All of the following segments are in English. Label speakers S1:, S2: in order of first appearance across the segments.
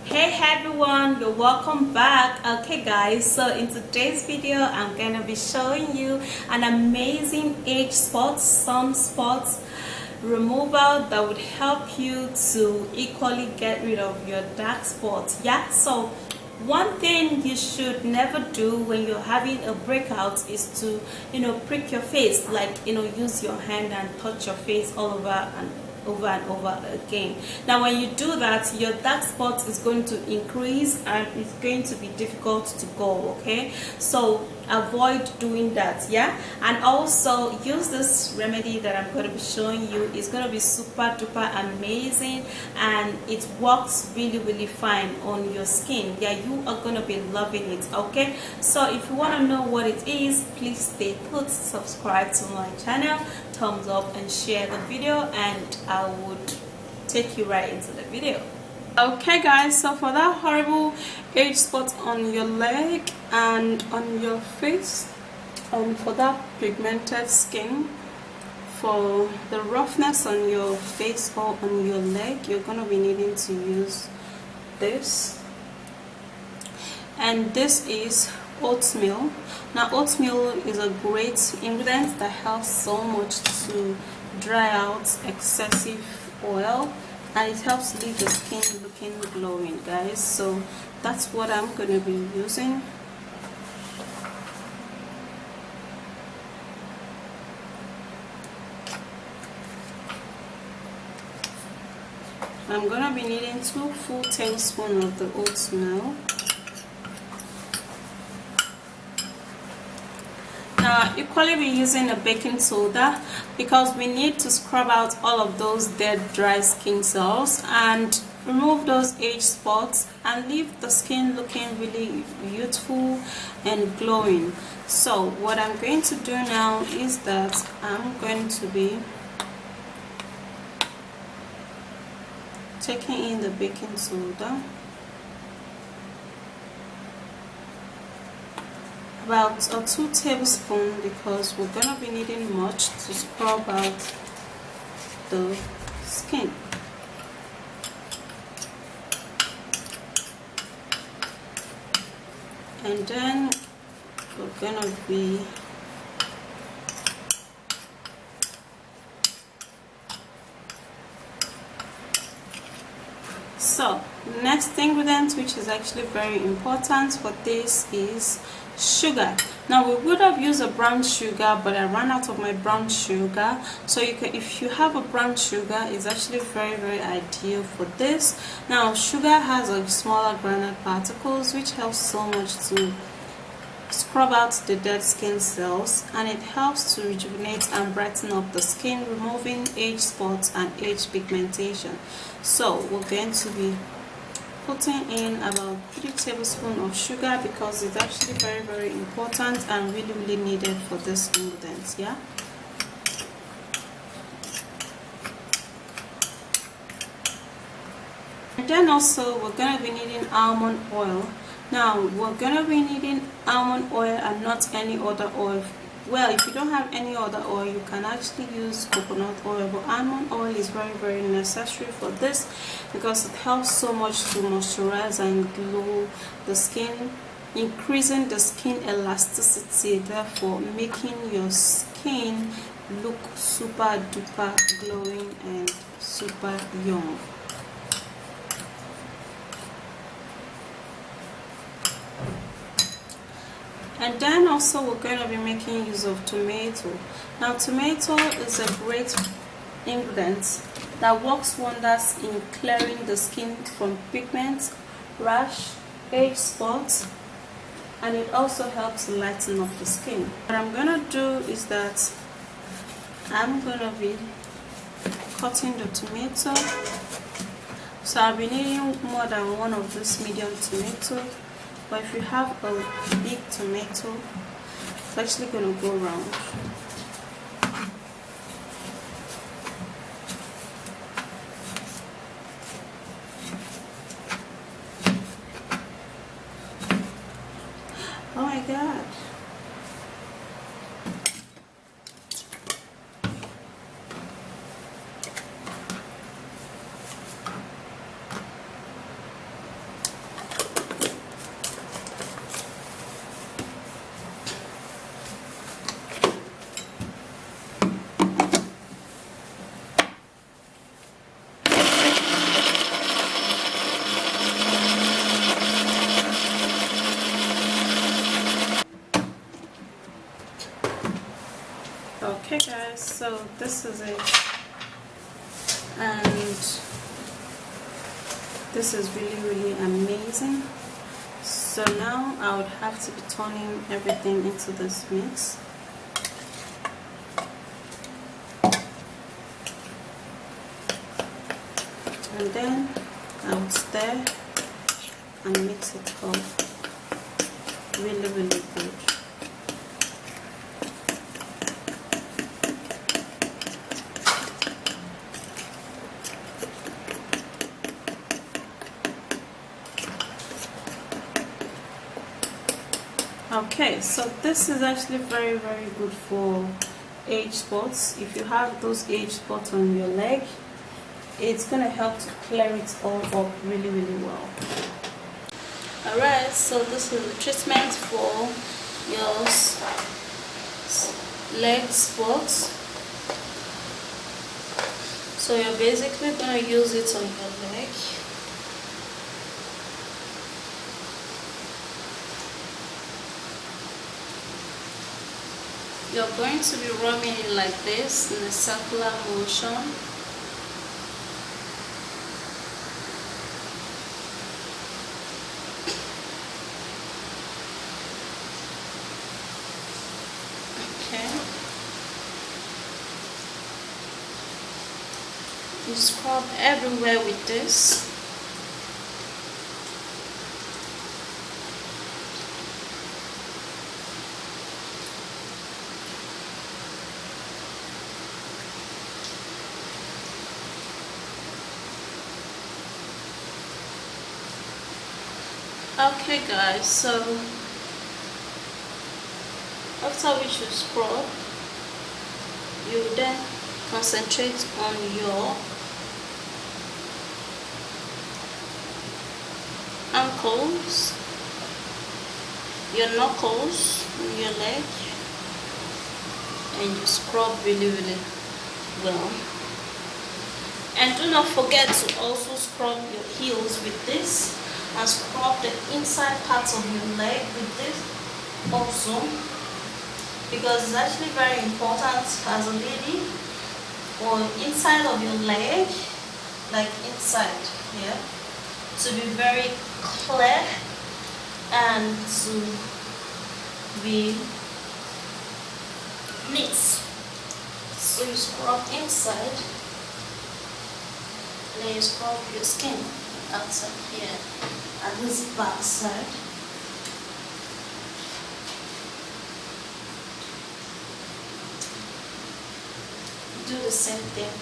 S1: Hey everyone, you're welcome back. Okay guys, so in today's video I'm gonna be showing you an amazing age spot, sunspots removal that would help you to equally get rid of your dark spots. Yeah, so one thing you should never do when you're having a breakout is to prick your face, like use your hand and touch your face all over and over again. Now when you do that, your dark spot is going to increase and it's going to be difficult to go. Okay, so avoid doing that. Yeah, and also use this remedy that I'm going to be showing you. It's going to be super duper amazing and it works really fine on your skin. Yeah, you are going to be loving it. Okay, so if you want to know what it is, please stay put, subscribe to my channel, thumbs up and share the video, and I would take you right into the video. Okay guys, so for that horrible age spot on your leg and on your face, and for that pigmented skin, for the roughness on your face or on your leg, you're going to be needing to use this, and this is oatmeal. Now oatmeal is a great ingredient that helps so much to dry out excessive oil, and it helps leave the skin looking glowing, guys. So that's what I'm going to be using. I'm going to be needing 2 full tablespoons of the oatmeal. Equally be using a baking soda because we need to scrub out all of those dead dry skin cells and remove those age spots and leave the skin looking really youthful and glowing. So what I'm going to do now is that I'm going to be taking in the baking soda, about 2 tablespoons, because we're going to be needing much to scrub out the skin. And then we're going to be so next ingredient, which is actually very important for this, is sugar. Now we would have used a brown sugar, but I ran out of my brown sugar. So you can, if you have a brown sugar, it's actually very ideal for this. Now sugar has a smaller granite particles, which helps so much to scrub out the dead skin cells, and it helps to rejuvenate and brighten up the skin, removing age spots and age pigmentation. So we're going to be putting in about 3 tablespoons of sugar because it's actually very important and really needed for this ingredient. Yeah, and then also we're going to be needing almond oil. Now we're going to be needing almond oil and not any other oil. Well, if you don't have any other oil, you can actually use coconut oil, but almond oil is very necessary for this because it helps so much to moisturize and glow the skin, increasing the skin elasticity, therefore making your skin look super duper glowing and super young. And then also we're going to be making use of tomato. Now tomato is a great ingredient that works wonders in clearing the skin from pigment, rash, age spots, and it also helps lighten up the skin. What I'm going to do is that I'm going to be cutting the tomato. So I'll be needing more than one of these medium tomatoes. But if you have a big tomato, it's actually going to go round. Oh my god. so this is it, and this is really amazing. So now I would have to be turning everything into this mix. And then I would stir and mix it up really good. Okay, so this is actually very good for age spots. If you have those age spots on your leg, it's gonna help to clear it all up really well. Alright, so this is the treatment for your leg spots. So you're basically gonna use it on your leg. You're going to be rubbing it like this in a circular motion. Okay. You scrub everywhere with this. Okay guys, so after which you scrub, you then concentrate on your ankles, your knuckles on your leg, and you scrub really well. And do not forget to also scrub your heels with this, and scrub the inside parts of your leg with this also, because it's actually very important as a lady for inside of your leg, like inside here, to be very clear and to be neat. So you scrub inside, and then you scrub your skin outside here and this back side. Do the same thing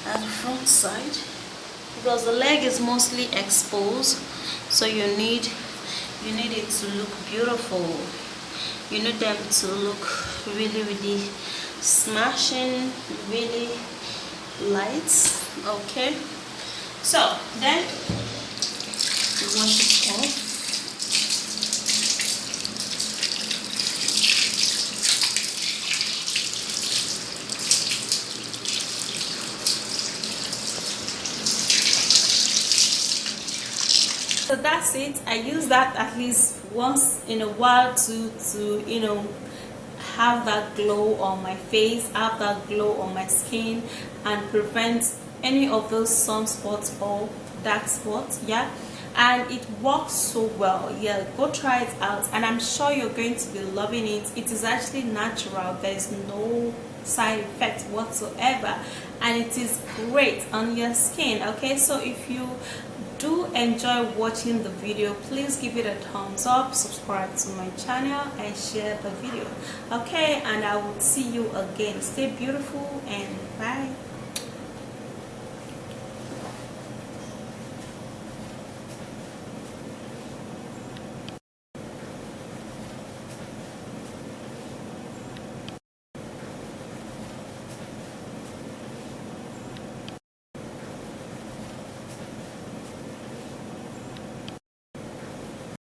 S1: at the front side, because the leg is mostly exposed, so you need it to look beautiful. You need them to look really smashing, really light. Okay, so then you wash it off. So that's it. I use that at least once in a while to you know, have that glow on my face, have that glow on my skin, and prevent any of those sunspots or dark spots. Yeah, and it works so well. Yeah, go try it out, and I'm sure you're going to be loving it. It is actually natural. There's no side effect whatsoever, and it is great on your skin. Okay, so if you do enjoy watching the video, please give it a thumbs up, subscribe to my channel, and share the video. Okay, and I will see you again. Stay beautiful and bye.